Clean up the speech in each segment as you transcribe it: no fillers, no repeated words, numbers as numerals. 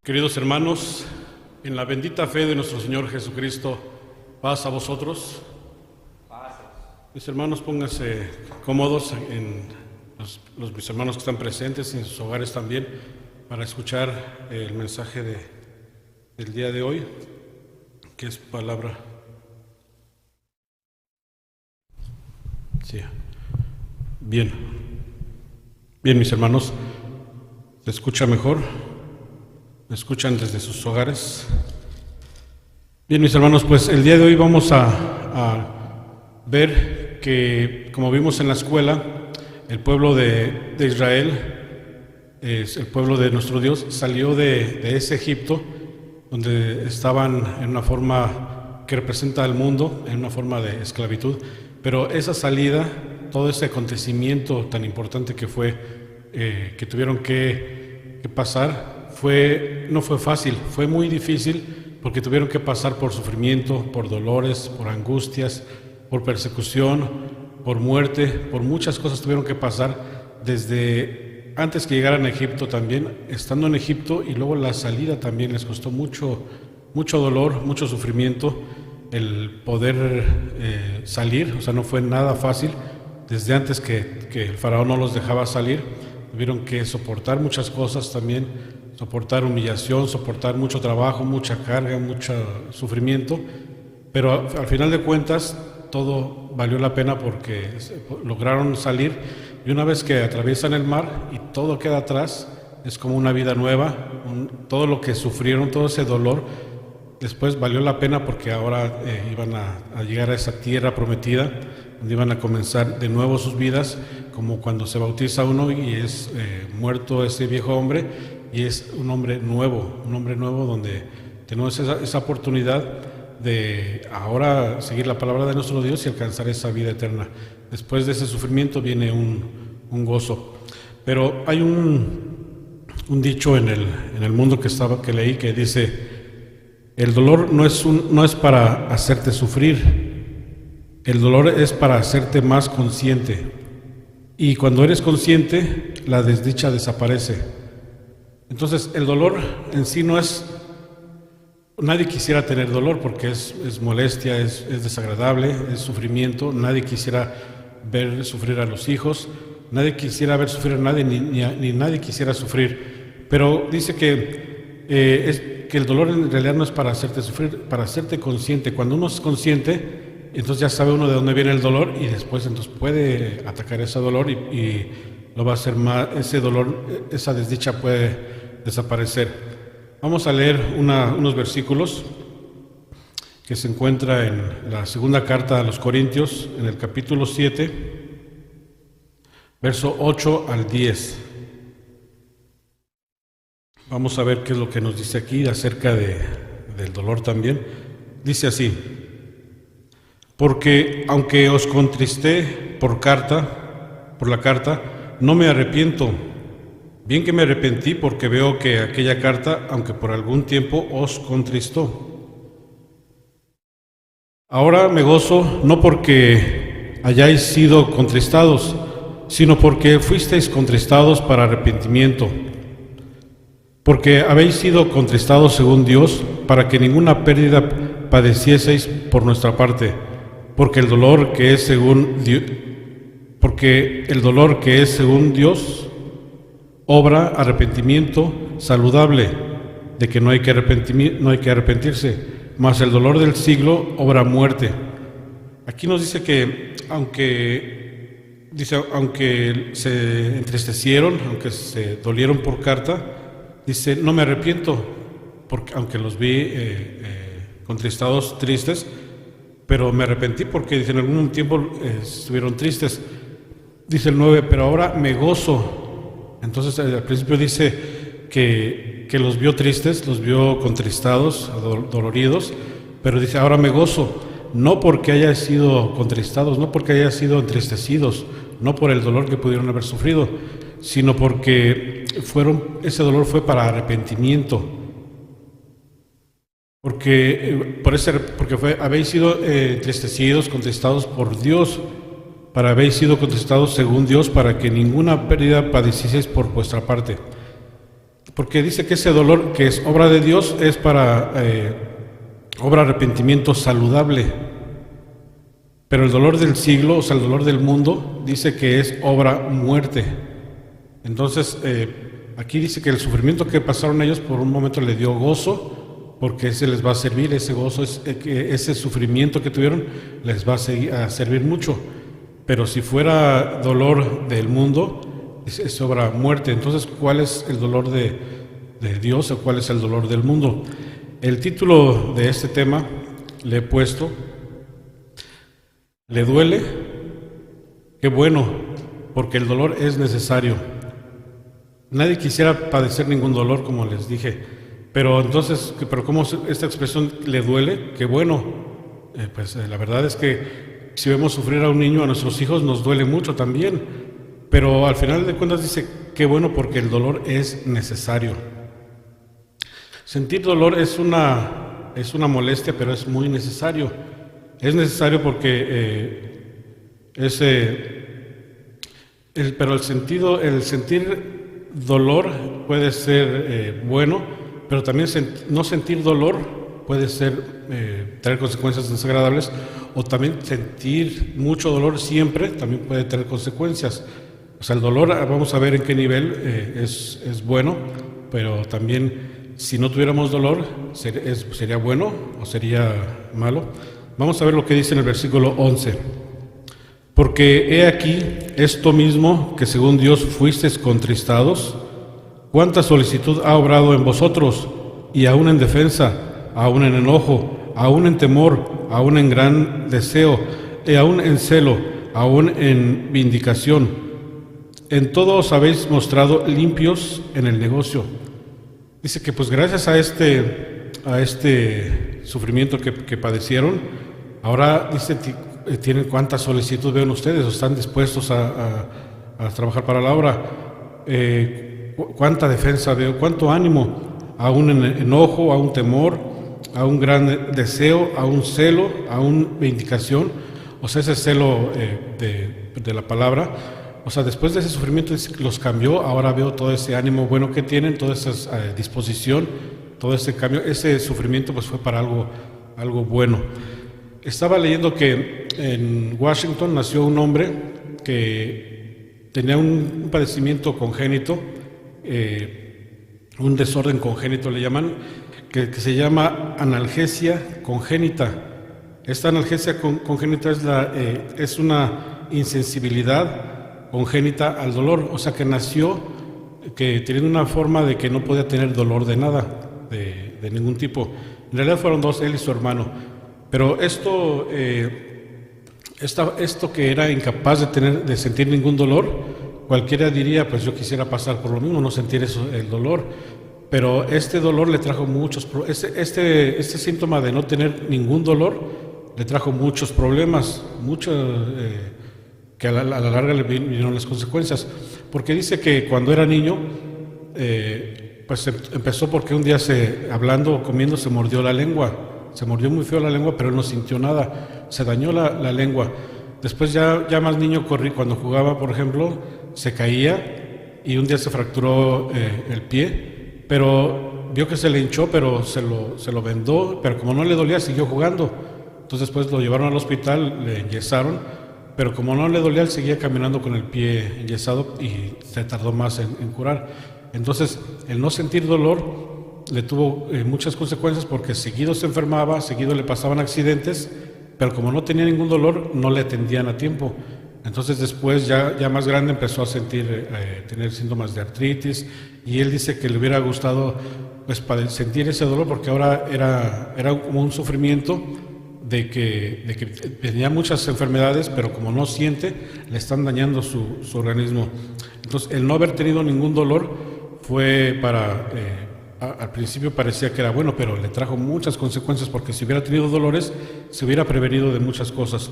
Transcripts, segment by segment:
Queridos hermanos, en la bendita fe de nuestro Señor Jesucristo, paz a vosotros. Mis hermanos, pónganse cómodos mis hermanos que están presentes y en sus hogares también, para escuchar el mensaje del día de hoy, que es palabra. Sí. Bien, mis hermanos, ¿se escucha mejor? ¿Me escuchan desde sus hogares? Bien, mis hermanos, pues el día de hoy vamos a ver que, como vimos en la escuela, el pueblo de Israel, es el pueblo de nuestro Dios, salió de ese Egipto, donde estaban en una forma que representa al mundo, en una forma de esclavitud, pero esa salida, todo ese acontecimiento tan importante que fue, que tuvieron que pasar, no fue fácil, fue muy difícil, porque tuvieron que pasar por sufrimiento, por dolores, por angustias, por persecución, por muerte, por muchas cosas tuvieron que pasar desde antes que llegaran a Egipto también, estando en Egipto, y luego la salida también les costó mucho dolor, mucho sufrimiento el poder salir, o sea, no fue nada fácil. Desde antes que el faraón no los dejaba salir, tuvieron que soportar muchas cosas también, soportar humillación, soportar mucho trabajo, mucha carga, mucho sufrimiento, pero al final de cuentas todo valió la pena porque lograron salir, y una vez que atraviesan el mar y todo queda atrás, es como una vida nueva. Todo lo que sufrieron, todo ese dolor, después valió la pena, porque ahora iban a llegar a esa tierra prometida, donde iban a comenzar de nuevo sus vidas, como cuando se bautiza uno y es muerto ese viejo hombre, y es un hombre nuevo donde tenemos esa oportunidad de ahora seguir la palabra de nuestro Dios y alcanzar esa vida eterna. Después de ese sufrimiento viene un gozo. Pero hay un dicho en el mundo que leí, que dice: el dolor no es para hacerte sufrir, el dolor es para hacerte más consciente, y cuando eres consciente, la desdicha desaparece. Entonces, el dolor en sí no es... Nadie quisiera tener dolor, porque es molestia, es desagradable, es sufrimiento. Nadie quisiera ver sufrir a los hijos, nadie quisiera ver sufrir a nadie, ni nadie quisiera sufrir. Pero dice que el dolor en realidad no es para hacerte sufrir, para hacerte consciente. Cuando uno es consciente, entonces ya sabe uno de dónde viene el dolor, y después entonces puede atacar ese dolor y lo va a hacer más. Ese dolor, esa desdicha puede desaparecer. Vamos a leer unos versículos que se encuentra en la segunda carta a los Corintios, en el capítulo 7, verso 8 al 10. Vamos a ver qué es lo que nos dice aquí acerca del dolor también. Dice así: porque aunque os contristé por la carta, no me arrepiento. Bien que me arrepentí, porque veo que aquella carta, aunque por algún tiempo os contristó, ahora me gozo, no porque hayáis sido contristados, sino porque fuisteis contristados para arrepentimiento. Porque habéis sido contristados según Dios, para que ninguna pérdida padecieseis por nuestra parte, porque el dolor que es según Dios obra arrepentimiento saludable, de que no hay que arrepentirse, mas el dolor del siglo obra muerte. Aquí nos dice que aunque se entristecieron, aunque se dolieron por carta, dice: no me arrepiento, porque aunque los vi contristados, tristes, pero me arrepentí, porque dice, en algún tiempo estuvieron tristes. Dice el 9: pero ahora me gozo. Entonces al principio dice que los vio tristes, los vio contristados, doloridos, pero dice: ahora me gozo, no porque haya sido contristados, no porque haya sido entristecidos, no por el dolor que pudieron haber sufrido, sino porque ese dolor fue para arrepentimiento. Porque habéis sido entristecidos, contristados por Dios, habéis sido contristados según Dios, para que ninguna pérdida padecieseis por vuestra parte. porque dice que ese dolor que es obra de Dios es para obra de arrepentimiento saludable, pero el dolor del siglo, o sea, el dolor del mundo, dice que es obra muerte. Entonces, aquí dice que el sufrimiento que pasaron ellos por un momento le dio gozo, porque ese les va a servir, ese gozo, ese sufrimiento que tuvieron les va a servir mucho. Pero si fuera dolor del mundo, es obra muerte. Entonces, ¿cuál es el dolor de Dios o cuál es el dolor del mundo? El título de este tema le he puesto, ¿le duele? Qué bueno, porque el dolor es necesario. Nadie quisiera padecer ningún dolor, como les dije, pero entonces, ¿cómo esta expresión le duele? Qué bueno. La verdad es que si vemos sufrir a un niño, a nuestros hijos, nos duele mucho también, pero al final de cuentas dice, qué bueno, porque el dolor es necesario. Sentir dolor es una molestia, pero es muy necesario. Es necesario porque pero el sentir dolor puede ser bueno, pero también no sentir dolor puede traer consecuencias desagradables, o también sentir mucho dolor siempre también puede tener consecuencias. O sea, el dolor, vamos a ver en qué nivel es bueno, pero también si no tuviéramos dolor, ¿sería bueno o sería malo? Vamos a ver lo que dice en el versículo 11. Porque he aquí esto mismo, que según Dios fuisteis contristados, cuánta solicitud ha obrado en vosotros, y aún en defensa, aún en enojo, aún en temor, aún en gran deseo, y aún en celo, aún en vindicación. En todo os habéis mostrado limpios en el negocio. Dice que pues gracias a este sufrimiento que padecieron, ahora dice, tienen cuánta solicitud ven ustedes, o están dispuestos a trabajar para la obra, cuánta defensa veo, cuánto ánimo, aún en enojo, aún temor, aún gran deseo, aún celo, aún vindicación. O sea, ese celo de la palabra. O sea, después de ese sufrimiento los cambió, ahora veo todo ese ánimo bueno que tienen, toda esa disposición, todo ese cambio, ese sufrimiento pues fue para algo bueno. Estaba leyendo que en Washington nació un hombre que tenía un padecimiento congénito, un desorden congénito le llaman, que se llama analgesia congénita. Esta analgesia congénita es una insensibilidad congénita al dolor, o sea que nació teniendo una forma de que no podía tener dolor de nada, de ningún tipo. En realidad fueron dos, él y su hermano, pero esto que era incapaz de sentir ningún dolor, cualquiera diría, pues yo quisiera pasar por lo mismo, no sentir el dolor, pero este dolor le trajo muchos problemas, este síntoma de no tener ningún dolor le trajo muchos problemas, que a la larga le vinieron las consecuencias, porque dice que cuando era niño, pues empezó porque un día hablando o comiendo se mordió la lengua, se mordió muy feo la lengua, pero él no sintió nada, se dañó la lengua. Después ya más niño cuando jugaba, por ejemplo, se caía y un día se fracturó el pie, pero vio que se le hinchó, pero se lo vendó, pero como no le dolía siguió jugando. Entonces después lo llevaron al hospital, le enyesaron, pero como no le dolía, él seguía caminando con el pie enyesado y se tardó más en curar. Entonces, el no sentir dolor le tuvo muchas consecuencias, porque seguido se enfermaba, seguido le pasaban accidentes, pero como no tenía ningún dolor, no le atendían a tiempo. Entonces después, ya más grande, empezó a tener síntomas de artritis, y él dice que le hubiera gustado pues sentir ese dolor, porque ahora era como un sufrimiento de que tenía muchas enfermedades, pero como no siente, le están dañando su organismo. Entonces, el no haber tenido ningún dolor fue al principio parecía que era bueno, pero le trajo muchas consecuencias, porque si hubiera tenido dolores, se hubiera prevenido de muchas cosas.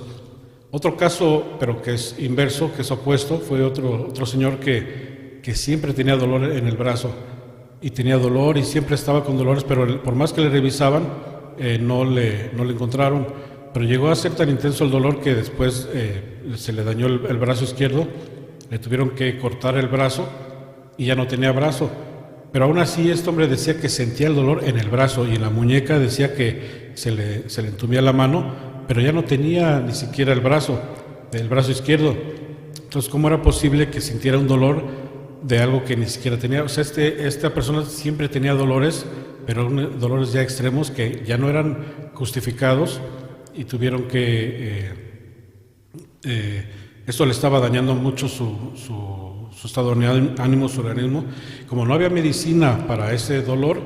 Otro caso, pero que es inverso, que es opuesto, fue otro señor que siempre tenía dolor en el brazo, y tenía dolor y siempre estaba con dolores, pero por más que le revisaban, no le encontraron, pero llegó a ser tan intenso el dolor que después se le dañó el brazo izquierdo, le tuvieron que cortar el brazo y ya no tenía brazo. pero aún así este hombre decía que sentía el dolor en el brazo y en la muñeca, decía que se le entumía la mano, pero ya no tenía ni siquiera el brazo izquierdo. Entonces, ¿cómo era posible que sintiera un dolor de algo que ni siquiera tenía? O sea, esta persona siempre tenía dolores, pero dolores ya extremos que ya no eran justificados y tuvieron que... esto le estaba dañando mucho su estado de ánimo, su organismo. Como no había medicina para ese dolor,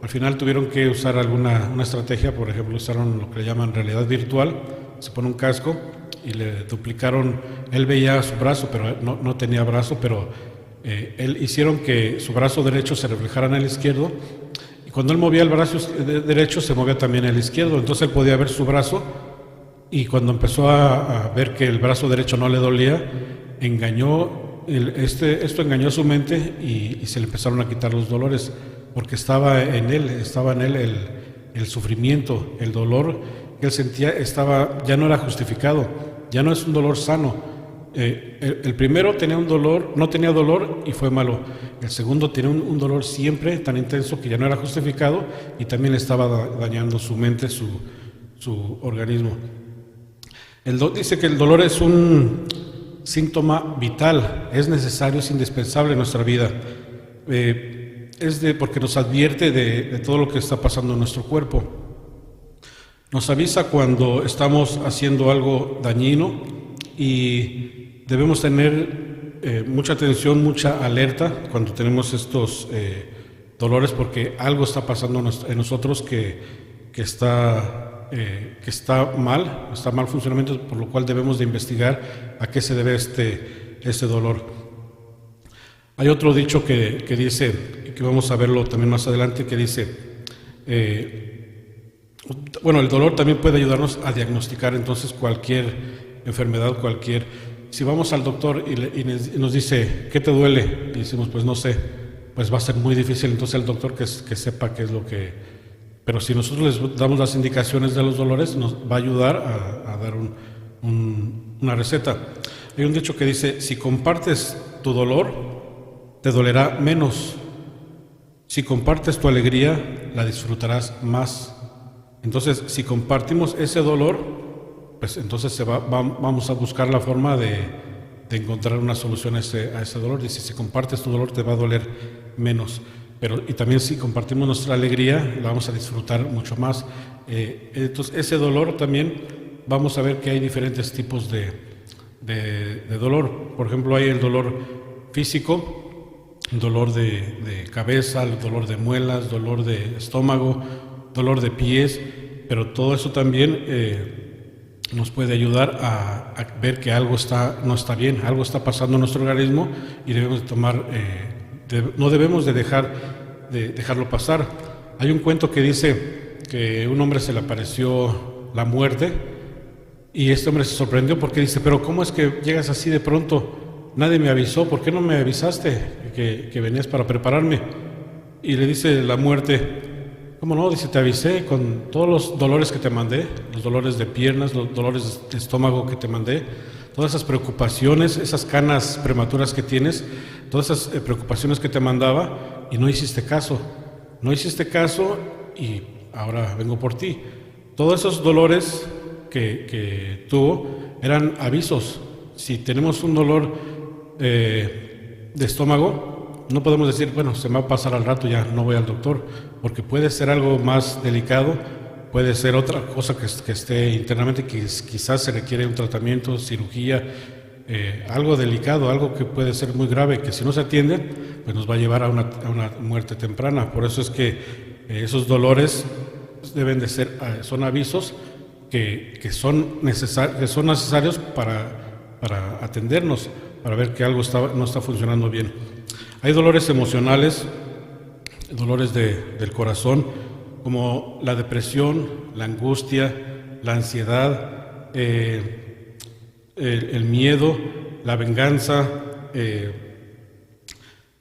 al final tuvieron que usar una estrategia. Por ejemplo, usaron lo que le llaman realidad virtual. Se pone un casco y le duplicaron. Él veía su brazo, pero no tenía brazo, pero él hicieron que su brazo derecho se reflejara en el izquierdo, y cuando él movía el brazo derecho se movía también el izquierdo. Entonces él podía ver su brazo, y cuando empezó a ver que el brazo derecho no le dolía, esto engañó a su mente, y se le empezaron a quitar los dolores, porque estaba en él el sufrimiento, el dolor que él sentía ya no era justificado, ya no es un dolor sano. El primero tenía un dolor, no tenía dolor y fue malo. El segundo tenía un dolor siempre tan intenso que ya no era justificado, y también le estaba dañando su mente, su organismo. Dice que el dolor es un síntoma vital, es necesario, es indispensable en nuestra vida. Porque nos advierte de todo lo que está pasando en nuestro cuerpo. Nos avisa cuando estamos haciendo algo dañino, y debemos tener mucha atención, mucha alerta cuando tenemos estos dolores, porque algo está pasando en nosotros que está mal funcionamiento, por lo cual debemos de investigar a qué se debe este dolor. Hay otro dicho que dice, que vamos a verlo también más adelante, que dice, el dolor también puede ayudarnos a diagnosticar entonces cualquier enfermedad, si vamos al doctor y nos dice, ¿qué te duele? Y decimos, pues no sé, pues va a ser muy difícil entonces el doctor que sepa qué es lo que... Pero si nosotros les damos las indicaciones de los dolores, nos va a ayudar a dar una receta. Hay un dicho que dice, si compartes tu dolor, te dolerá menos. Si compartes tu alegría, la disfrutarás más. Entonces, si compartimos ese dolor, pues entonces vamos a buscar la forma de encontrar una solución a ese dolor. Dice, si compartes tu dolor, te va a doler menos. Y también si compartimos nuestra alegría, la vamos a disfrutar mucho más. Entonces, ese dolor también, vamos a ver que hay diferentes tipos de dolor. Por ejemplo, hay el dolor físico, el dolor de cabeza, el dolor de muelas, dolor de estómago, dolor de pies, pero todo eso también nos puede ayudar a ver que algo no está bien, algo está pasando en nuestro organismo, y debemos de tomar, no debemos de dejarlo pasar. Hay un cuento que dice que un hombre se le apareció la muerte, y este hombre se sorprendió porque dice, pero ¿cómo es que llegas así de pronto? Nadie me avisó, ¿por qué no me avisaste que venías para prepararme? Y le dice la muerte, ¿cómo no? Dice, te avisé con todos los dolores que te mandé, los dolores de piernas, los dolores de estómago que te mandé, todas esas preocupaciones, esas canas prematuras que tienes, todas esas preocupaciones que te mandaba, y no hiciste caso. No hiciste caso, y ahora vengo por ti. Todos esos dolores que tuvo eran avisos. Si tenemos un dolor de estómago, no podemos decir, bueno, se me va a pasar al rato, ya no voy al doctor, porque puede ser algo más delicado, puede ser otra cosa que esté internamente, que quizás se requiere un tratamiento, cirugía, algo delicado, algo que puede ser muy grave, que si no se atiende, pues nos va a llevar a una muerte temprana. Por eso es que esos dolores deben de ser, son avisos que son necesarios para atendernos, para ver que algo no está funcionando bien. Hay dolores emocionales, dolores del corazón, como la depresión, la angustia, la ansiedad, el miedo, la venganza,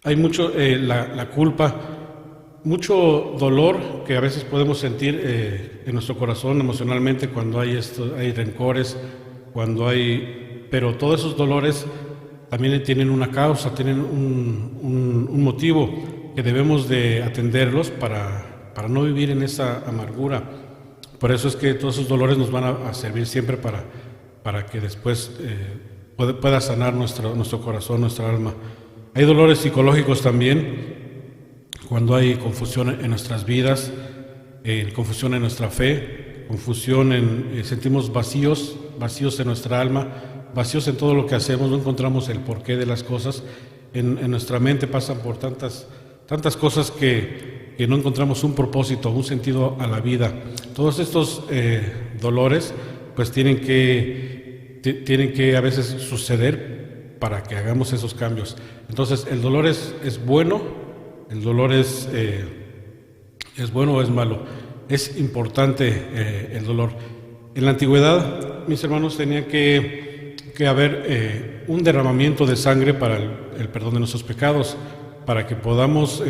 hay mucho, la culpa, mucho dolor que a veces podemos sentir en nuestro corazón emocionalmente cuando hay rencores, pero todos esos dolores también tienen una causa, tienen un motivo. que debemos de atenderlos para no vivir en esa amargura. Por eso es que todos esos dolores nos van a servir siempre para que después pueda sanar nuestro corazón, nuestra alma. Hay dolores psicológicos también, cuando hay confusión en nuestras vidas, confusión en nuestra fe, confusión sentimos vacíos en nuestra alma, vacíos en todo lo que hacemos, no encontramos el porqué de las cosas. En nuestra mente pasan por tantas cosas que no encontramos un propósito, un sentido a la vida. Todos estos dolores pues tienen que a veces suceder para que hagamos esos cambios. Entonces el dolor es bueno, el dolor es bueno o es malo. Es importante el dolor. En la antigüedad, mis hermanos, tenía que haber un derramamiento de sangre para el perdón de nuestros pecados. Para que podamos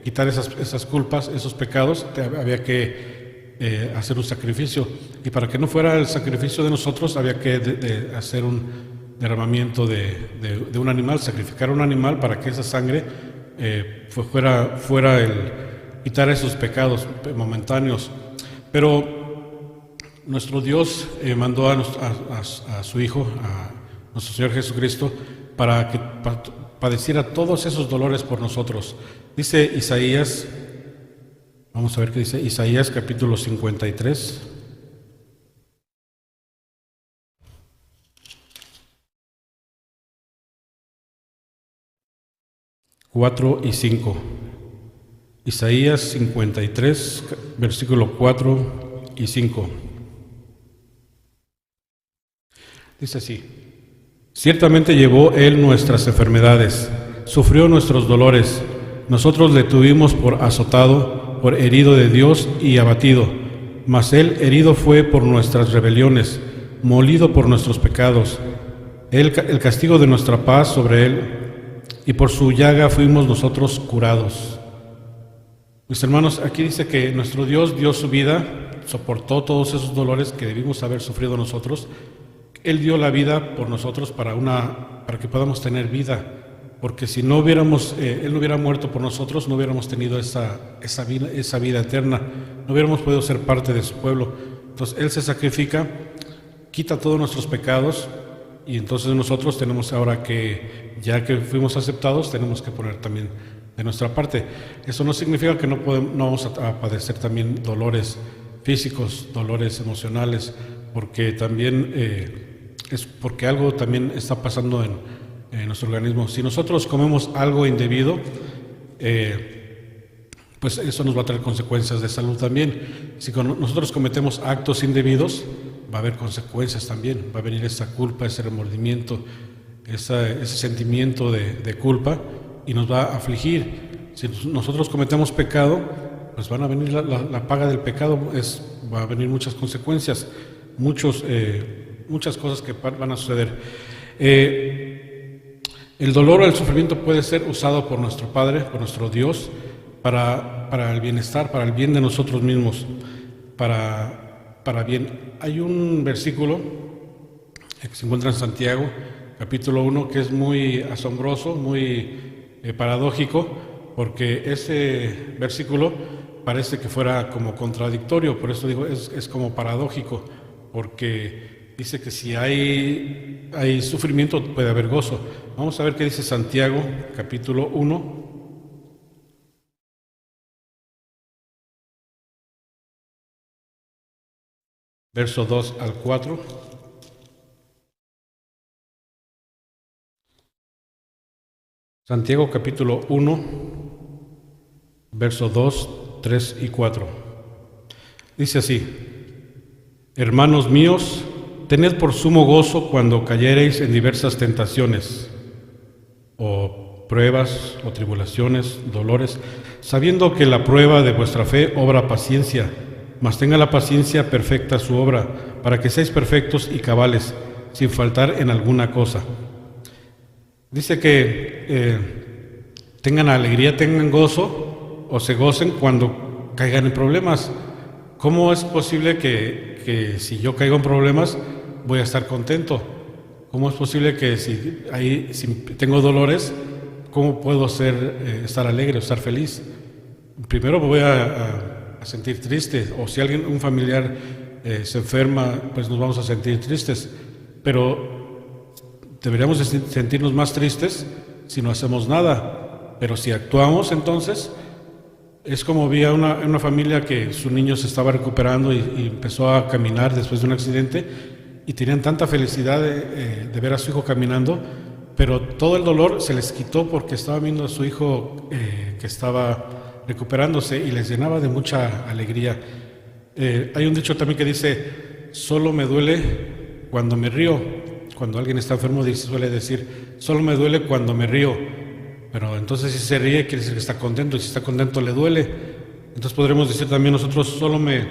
quitar esas culpas, esos pecados, había que hacer un sacrificio. Y para que no fuera el sacrificio de nosotros, había que hacer un derramamiento de un animal, sacrificar un animal para que esa sangre fuera el quitar esos pecados momentáneos. Pero nuestro Dios mandó a su Hijo, a nuestro Señor Jesucristo, para que padeciera todos esos dolores por nosotros. Dice Isaías, vamos a ver qué dice Isaías capítulo 53. 4 y 5. Isaías 53, versículo 4 y 5. Dice así: ciertamente llevó Él nuestras enfermedades, sufrió nuestros dolores. Nosotros le tuvimos por azotado, por herido de Dios y abatido. Mas Él herido fue por nuestras rebeliones, molido por nuestros pecados. El castigo de nuestra paz sobre Él, y por su llaga fuimos nosotros curados. Mis hermanos, aquí dice que nuestro Dios dio su vida, soportó todos esos dolores que debimos haber sufrido nosotros. Él dio la vida por nosotros para que podamos tener vida, porque si no hubiéramos, Él no hubiera muerto por nosotros, no hubiéramos tenido esa vida eterna, no hubiéramos podido ser parte de su pueblo. Entonces Él se sacrifica, quita todos nuestros pecados, y entonces nosotros tenemos ahora que, ya que fuimos aceptados, tenemos que poner también de nuestra parte. Eso no significa que no vamos a padecer también dolores físicos, dolores emocionales, porque también es porque algo también está pasando en nuestro organismo. Si nosotros comemos algo indebido, pues eso nos va a traer consecuencias de salud también. Si nosotros cometemos actos indebidos, va a haber consecuencias también, va a venir esa culpa, ese remordimiento, ese sentimiento de culpa, y nos va a afligir. Si nosotros cometemos pecado, pues van a venir la paga del pecado, va a venir muchas consecuencias, muchas cosas que van a suceder. El dolor o el sufrimiento puede ser usado por nuestro Padre, por nuestro Dios, para el bienestar, para el bien de nosotros mismos, para bien. Hay un versículo que se encuentra en Santiago, capítulo 1, que es muy asombroso, muy paradójico, porque ese versículo parece que fuera como contradictorio, por eso digo, es como paradójico, porque dice que si hay sufrimiento puede haber gozo. Vamos a ver qué dice Santiago, capítulo 1. Verso 2 al 4. Santiago capítulo 1, verso 2, 3 y 4. Dice así: hermanos míos, tened por sumo gozo cuando cayereis en diversas tentaciones, o pruebas, o tribulaciones, dolores, sabiendo que la prueba de vuestra fe obra paciencia. Mas tenga la paciencia perfecta su obra, para que seáis perfectos y cabales, sin faltar en alguna cosa. Dice que tengan alegría, tengan gozo, o se gocen cuando caigan en problemas. ¿Cómo es posible que si yo caigo en problemas voy a estar contento? ¿Cómo es posible que si tengo dolores, ¿cómo puedo estar alegre o estar feliz? Primero me voy a sentir triste, o si un familiar se enferma, pues nos vamos a sentir tristes, pero deberíamos sentirnos más tristes si no hacemos nada, pero si actuamos, entonces es como vi a una familia que su niño se estaba recuperando y empezó a caminar después de un accidente, y tenían tanta felicidad de ver a su hijo caminando, pero todo el dolor se les quitó porque estaba viendo a su hijo que estaba recuperándose, y les llenaba de mucha alegría. Hay un dicho también que dice: solo me duele cuando me río. Cuando alguien está enfermo suele decir: solo me duele cuando me río. Pero entonces si se ríe quiere decir que está contento, y si está contento le duele. Entonces podremos decir también nosotros: solo me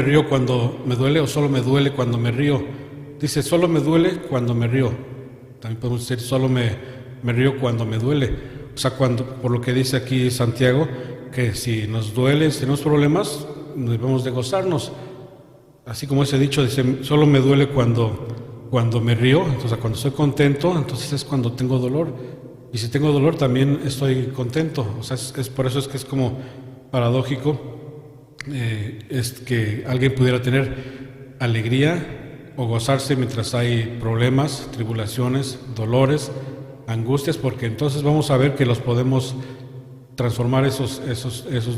río cuando me duele, o solo me duele cuando me río. Dice: solo me duele cuando me río. También podemos decir: solo me río cuando me duele. O sea, por lo que dice aquí Santiago, que si nos duele, si tenemos problemas, debemos de gozarnos. Así como ese dicho dice: solo me duele cuando me río. Entonces, cuando estoy contento, entonces es cuando tengo dolor. Y si tengo dolor, también estoy contento. O sea, por eso es que es como paradójico es que alguien pudiera tener alegría o gozarse mientras hay problemas, tribulaciones, dolores, angustias, porque entonces vamos a ver que los podemos transformar esos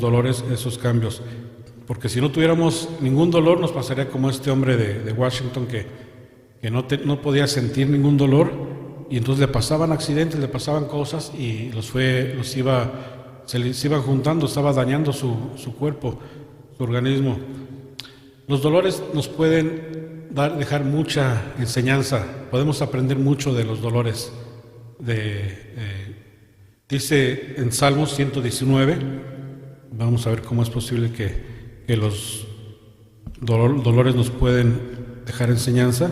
dolores, esos cambios. Porque si no tuviéramos ningún dolor, nos pasaría como este hombre de Washington que no podía sentir ningún dolor, y entonces le pasaban accidentes, le pasaban cosas, y se les iban juntando, estaba dañando su cuerpo, su organismo. Los dolores nos pueden dejar mucha enseñanza, podemos aprender mucho de los dolores. Dice en Salmos 119, vamos a ver cómo es posible que los dolores nos pueden dejar enseñanza.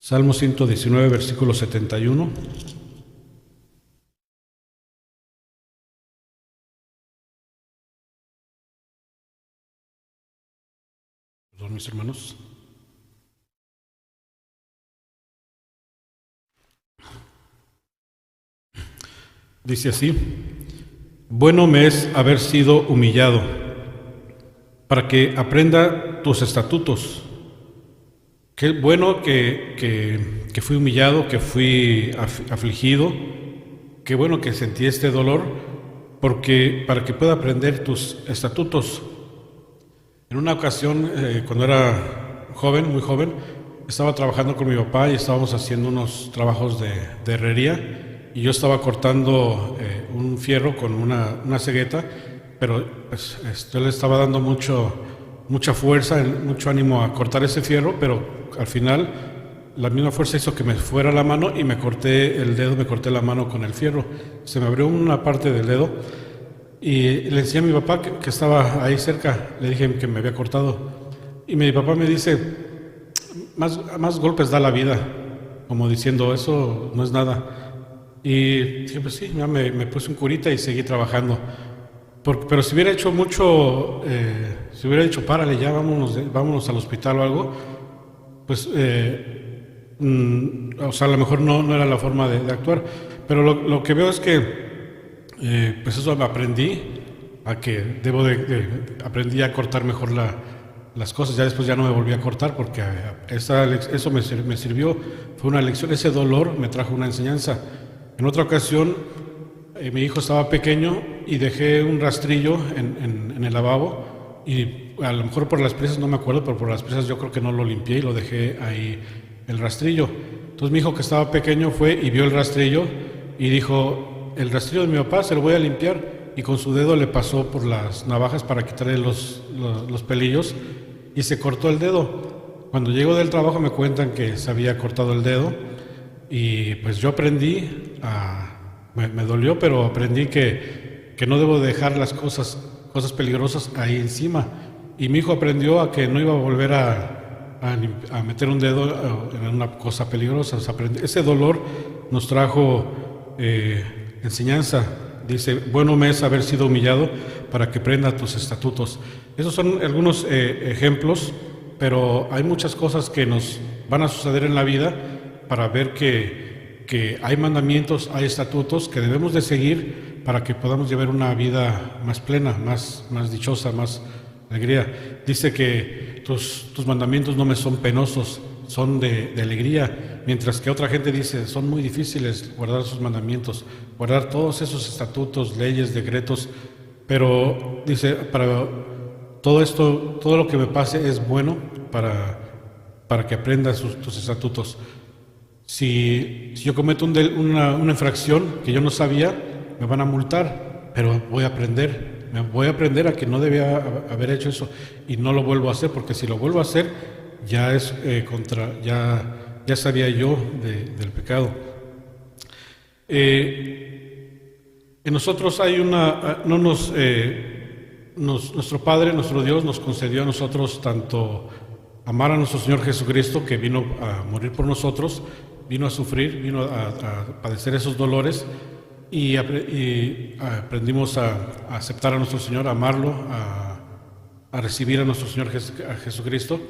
Salmo 119, versículo 71. Perdón, mis hermanos. Dice así: bueno me es haber sido humillado, para que aprenda tus estatutos. Qué bueno que fui humillado, que fui afligido. Qué bueno que sentí este dolor, para que pueda aprender tus estatutos. En una ocasión, cuando era joven, muy joven, estaba trabajando con mi papá y estábamos haciendo unos trabajos de herrería, y yo estaba cortando un fierro con una cegueta, pero pues, yo le estaba dando mucha fuerza, mucho ánimo a cortar ese fierro, pero al final la misma fuerza hizo que me fuera la mano y me corté el dedo, me corté la mano con el fierro. Se me abrió una parte del dedo, y le decía a mi papá que estaba ahí cerca, le dije que me había cortado, y mi papá me dice: más golpes da la vida, como diciendo, eso no es nada. Y dije: pues sí, ya me puse un curita y seguí trabajando. Pero si hubiera hecho mucho, si hubiera dicho: párale ya, vámonos al hospital o algo, pues, o sea, a lo mejor no era la forma de actuar. Pero lo que veo es que, pues eso aprendí, aprendí a cortar mejor las cosas. Ya después ya no me volví a cortar, porque eso me sirvió, fue una lección. Ese dolor me trajo una enseñanza. En otra ocasión, mi hijo estaba pequeño y dejé un rastrillo en el lavabo, y a lo mejor por las prisas, no me acuerdo, pero por las prisas yo creo que no lo limpié y lo dejé ahí, el rastrillo. Entonces mi hijo, que estaba pequeño, fue y vio el rastrillo y dijo: el rastrillo de mi papá, se lo voy a limpiar. Y con su dedo le pasó por las navajas para quitarle los pelillos, y se cortó el dedo. Cuando llegó del trabajo me cuentan que se había cortado el dedo, y pues yo aprendí me dolió, pero aprendí que no debo dejar las cosas peligrosas ahí encima. Y mi hijo aprendió a que no iba a volver a meter un dedo en una cosa peligrosa. O sea, ese dolor nos trajo enseñanza. Dice: bueno me es haber sido humillado, para que aprenda tus estatutos. Esos son algunos ejemplos pero hay muchas cosas que nos van a suceder en la vida para ver que hay mandamientos, hay estatutos que debemos de seguir para que podamos llevar una vida más plena, más dichosa, más alegría. Dice que tus mandamientos no me son penosos, son de alegría, mientras que otra gente dice, son muy difíciles guardar sus mandamientos, guardar todos esos estatutos, leyes, decretos, pero dice, para todo esto, todo lo que me pase es bueno para que aprenda tus estatutos. Si yo cometo una infracción que yo no sabía, me van a multar, pero voy a aprender a que no debía haber hecho eso y no lo vuelvo a hacer, porque si lo vuelvo a hacer, ya es ya sabía yo del pecado. En nosotros hay nuestro Padre, nuestro Dios, nos concedió a nosotros tanto amar a nuestro Señor Jesucristo, que vino a morir por nosotros, vino a sufrir, vino a padecer esos dolores, y aprendimos a aceptar a nuestro Señor, a amarlo, a recibir a nuestro Señor a Jesucristo.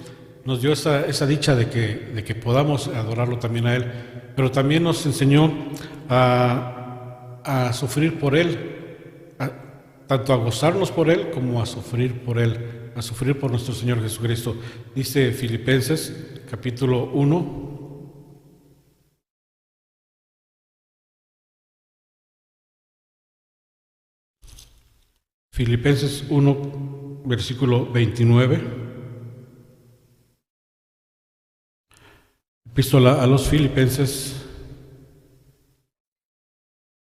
Nos dio esa dicha de que podamos adorarlo también a Él, pero también nos enseñó a sufrir por Él, tanto a gozarnos por Él como a sufrir por Él, a sufrir por nuestro Señor Jesucristo. Dice Filipenses capítulo 1, Filipenses 1, versículo 29. Epístola a los Filipenses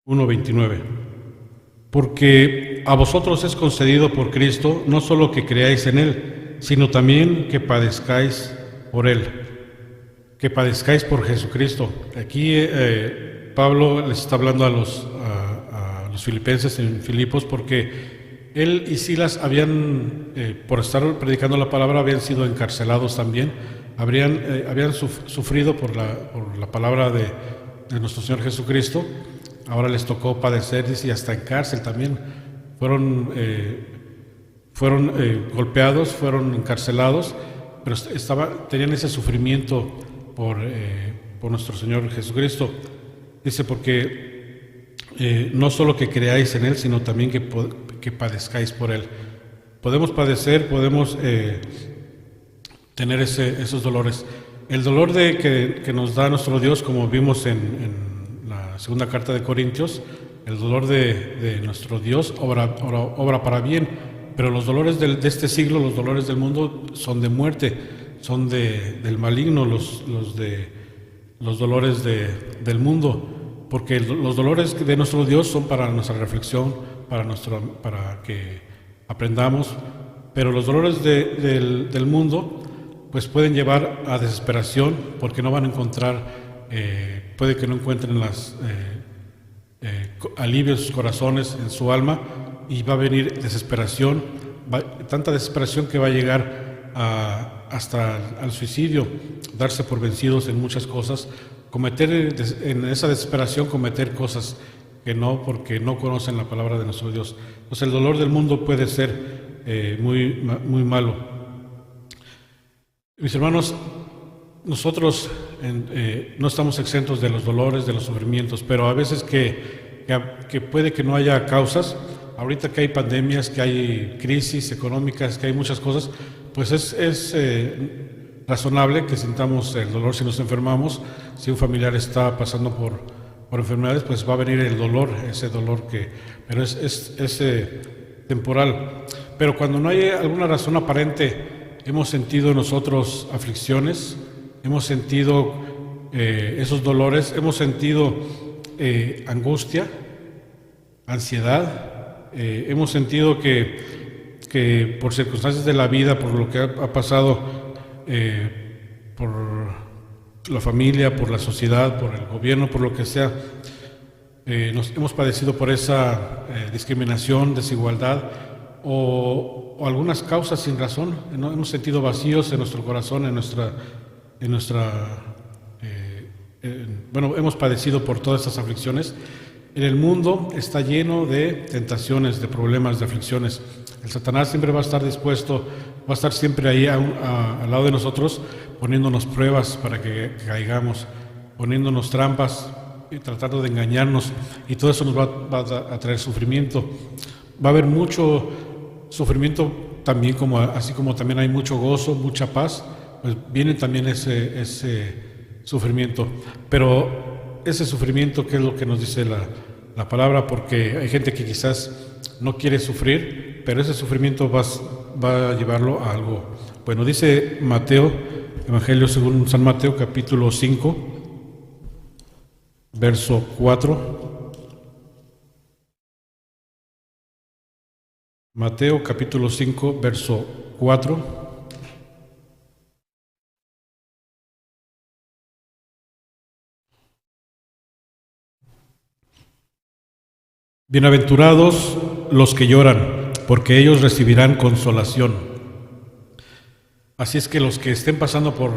1:29. Porque a vosotros es concedido por Cristo no solo que creáis en Él, sino también que padezcáis por Él, que padezcáis por Jesucristo. Aquí Pablo les está hablando a los filipenses en Filipos, porque él y Silas habían, por estar predicando la palabra, habían sido encarcelados también, habían sufrido por la palabra de nuestro Señor Jesucristo. Ahora les tocó padecer, dice, y hasta en cárcel también. Fueron golpeados, fueron encarcelados, pero tenían ese sufrimiento por nuestro Señor Jesucristo. Dice, porque no solo que creáis en Él, sino también que padezcáis por Él. Podemos padecer, podemos tener esos dolores. El dolor que nos da nuestro Dios, como vimos en la segunda carta de Corintios, el dolor de nuestro Dios obra para bien, pero los dolores de este siglo, los dolores del mundo son de muerte, son del maligno, los dolores del mundo, porque los dolores de nuestro Dios son para nuestra reflexión, para que aprendamos, pero los dolores del mundo pues pueden llevar a desesperación, porque no van a encontrar, puede que no encuentren alivio en sus corazones, en su alma, y va a venir desesperación, tanta desesperación que va a llegar hasta al suicidio, darse por vencidos en muchas cosas, en esa desesperación cometer cosas que no, porque no conocen la palabra de nuestro Dios. Entonces el dolor del mundo puede ser muy malo. Mis hermanos, nosotros no estamos exentos de los dolores, de los sufrimientos, pero a veces que puede que no haya causas. Ahorita que hay pandemias, que hay crisis económicas, que hay muchas cosas, pues es razonable que sintamos el dolor si nos enfermamos. Si un familiar está pasando por enfermedades, pues va a venir el dolor, ese dolor pero es temporal. Pero cuando no hay alguna razón aparente, hemos sentido nosotros aflicciones, hemos sentido esos dolores, hemos sentido angustia, ansiedad, hemos sentido que por circunstancias de la vida, por lo que ha pasado, por la familia, por la sociedad, por el gobierno, por lo que sea, hemos padecido por esa discriminación, desigualdad, o algunas causas sin razón. Hemos sentido vacíos en nuestro corazón, hemos padecido por todas estas aflicciones, En el mundo está lleno de tentaciones, de problemas, de aflicciones. El Satanás siempre va a estar dispuesto, va a estar siempre ahí al lado de nosotros, poniéndonos pruebas para que caigamos, poniéndonos trampas y tratando de engañarnos. Y todo eso nos va a traer sufrimiento. Va a haber mucho sufrimiento también, así como también hay mucho gozo, mucha paz, pues viene también ese sufrimiento. Pero ese sufrimiento, ¿qué es lo que nos dice la palabra? Porque hay gente que quizás no quiere sufrir, pero ese sufrimiento va a llevarlo a algo. Bueno, dice Mateo, Evangelio según San Mateo, capítulo 5, verso 4. Mateo capítulo 5, verso 4. Bienaventurados los que lloran, porque ellos recibirán consolación. Así es que los que estén pasando por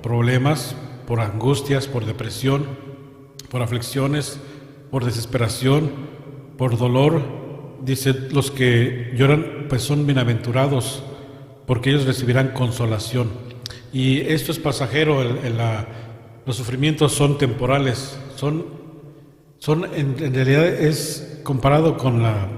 problemas, por angustias, por depresión, por aflicciones, por desesperación, por dolor, dice, los que lloran pues son bienaventurados, porque ellos recibirán consolación. Y esto es pasajero, los sufrimientos son temporales, en realidad es comparado con la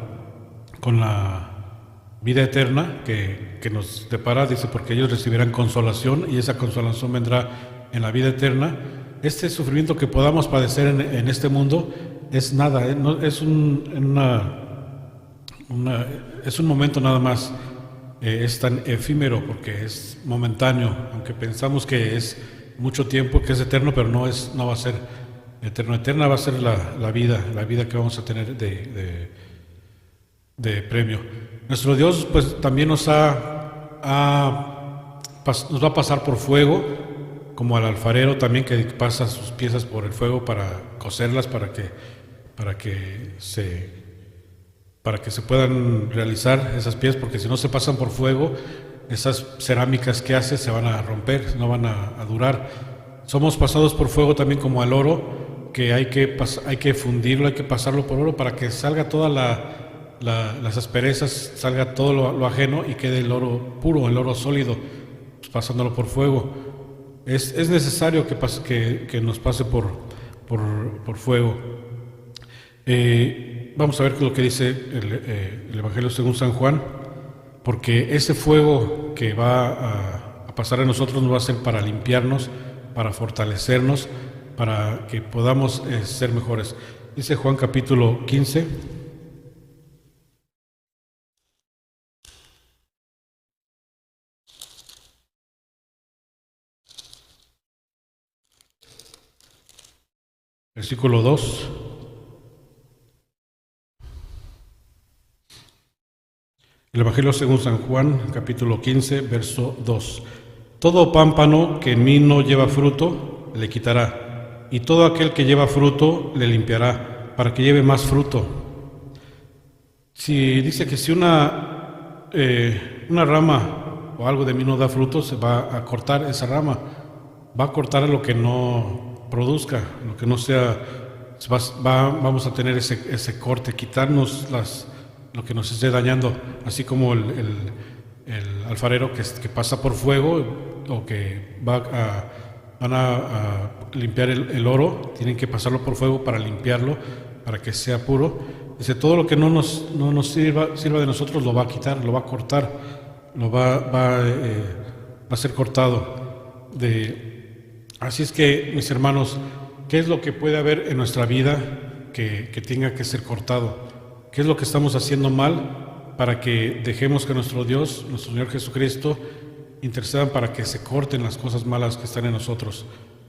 vida eterna que nos depara, dice, porque ellos recibirán consolación y esa consolación vendrá en la vida eterna. Este sufrimiento que podamos padecer en este mundo es nada, es un momento nada más, es tan efímero porque es momentáneo, aunque pensamos que es mucho tiempo, que es eterno, pero no va a ser eterno. Eterna va a ser la vida que vamos a tener de premio. Nuestro Dios pues también nos va a pasar por fuego, como al alfarero también, que pasa sus piezas por el fuego para cocerlas, para que se puedan realizar esas piezas, porque si no se pasan por fuego, esas cerámicas que hace se van a romper, no van a durar. Somos pasados por fuego también como al oro, que hay que fundirlo, hay que pasarlo por oro para que salga todas las asperezas, salga todo lo ajeno y quede el oro puro, el oro sólido, pues pasándolo por fuego. Es necesario que nos pase por fuego. Vamos a ver lo que dice el Evangelio según San Juan, porque ese fuego que va a pasar en nosotros nos va a ser para limpiarnos, para fortalecernos, para que podamos ser mejores. Dice Juan capítulo 15. Versículo 2. El Evangelio según San Juan, capítulo 15, verso 2. Todo pámpano que en mí no lleva fruto, le quitará, y todo aquel que lleva fruto, le limpiará, para que lleve más fruto. Si dice que si una rama o algo de mí no da fruto, se va a cortar esa rama, va a cortar lo que no produzca, lo que no sea, vamos a tener ese corte, quitarnos lo que nos esté dañando, así como el alfarero que pasa por fuego o que van a limpiar el oro, tienen que pasarlo por fuego para limpiarlo, para que sea puro. Dice, todo lo que no nos sirva de nosotros lo va a quitar, lo va a cortar, va a ser cortado. Así es que, mis hermanos, ¿qué es lo que puede haber en nuestra vida que tenga que ser cortado? ¿Qué es lo que estamos haciendo mal para que dejemos que nuestro Dios, nuestro Señor Jesucristo, intercedan para que se corten las cosas malas que están en nosotros,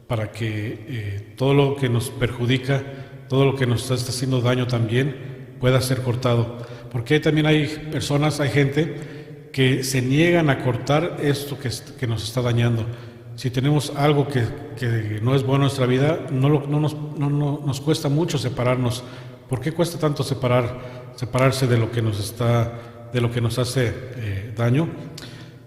para que todo lo que nos perjudica, todo lo que nos está haciendo daño también pueda ser cortado? Porque también hay personas, hay gente que se niegan a cortar esto que nos está dañando. Si tenemos algo que no es bueno en nuestra vida, no nos cuesta mucho separarnos. ¿Por qué cuesta tanto separarse de lo que nos hace daño?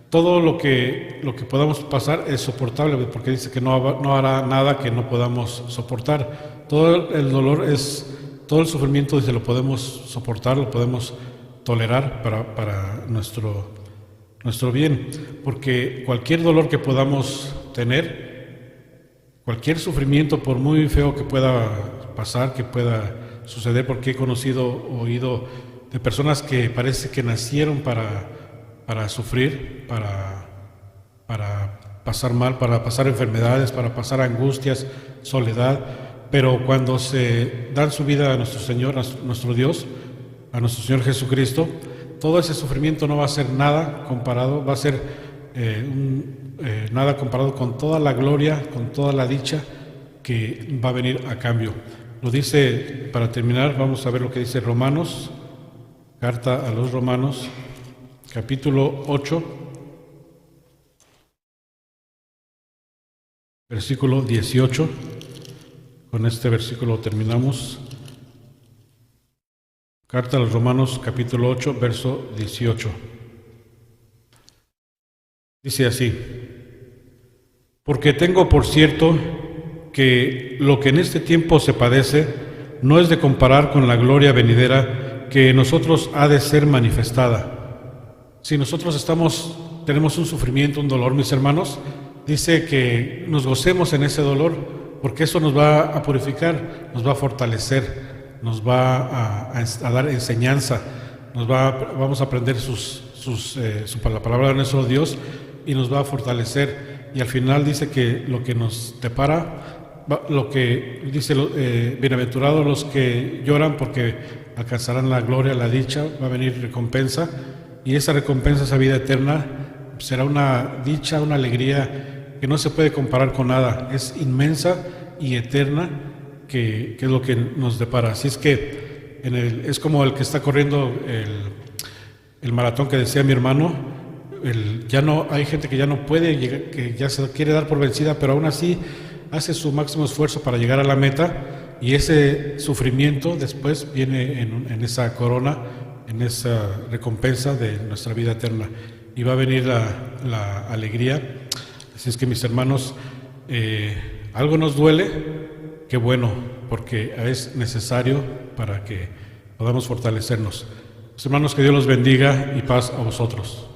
Todo lo que podamos pasar es soportable, porque dice que no hará nada que no podamos soportar. Todo el dolor es todo el sufrimiento, dice, lo podemos soportar, lo podemos tolerar para nuestro bien, porque cualquier dolor que podamos tener, cualquier sufrimiento, por muy feo que pueda pasar, que pueda suceder, porque he oído de personas que parece que nacieron para sufrir, para pasar mal, para pasar enfermedades, para pasar angustias, soledad, pero cuando se dan su vida a nuestro Señor, a nuestro Dios, a nuestro Señor Jesucristo, todo ese sufrimiento no va a ser nada comparado, va a ser nada comparado con toda la gloria, con toda la dicha que va a venir a cambio. Lo dice, para terminar, vamos a ver lo que dice Romanos, carta a los Romanos, capítulo 8, versículo 18. Con este versículo terminamos. Carta a los Romanos, capítulo 8, verso 18. Dice así: porque tengo por cierto que lo que en este tiempo se padece no es de comparar con la gloria venidera que en nosotros ha de ser manifestada. Si nosotros tenemos un sufrimiento, un dolor, mis hermanos, dice que nos gocemos en ese dolor, porque eso nos va a purificar, nos va a fortalecer, nos va a dar enseñanza, vamos a aprender la palabra de nuestro Dios, y nos va a fortalecer. Y al final dice que lo que nos depara, lo que dice, bienaventurados los que lloran, porque alcanzarán la gloria, la dicha, va a venir recompensa, y esa recompensa, esa vida eterna, será una dicha, una alegría que no se puede comparar con nada, es inmensa y eterna, que es lo que nos depara. Así es que es como el que está corriendo el maratón que decía mi hermano. Ya no hay gente que ya no puede llegar, que ya se quiere dar por vencida, pero aún así hace su máximo esfuerzo para llegar a la meta, y ese sufrimiento después viene en esa corona, en esa recompensa de nuestra vida eterna, y va a venir la alegría. Así es que, mis hermanos, algo nos duele, qué bueno, porque es necesario para que podamos fortalecernos. Mis hermanos, que Dios los bendiga y paz a vosotros.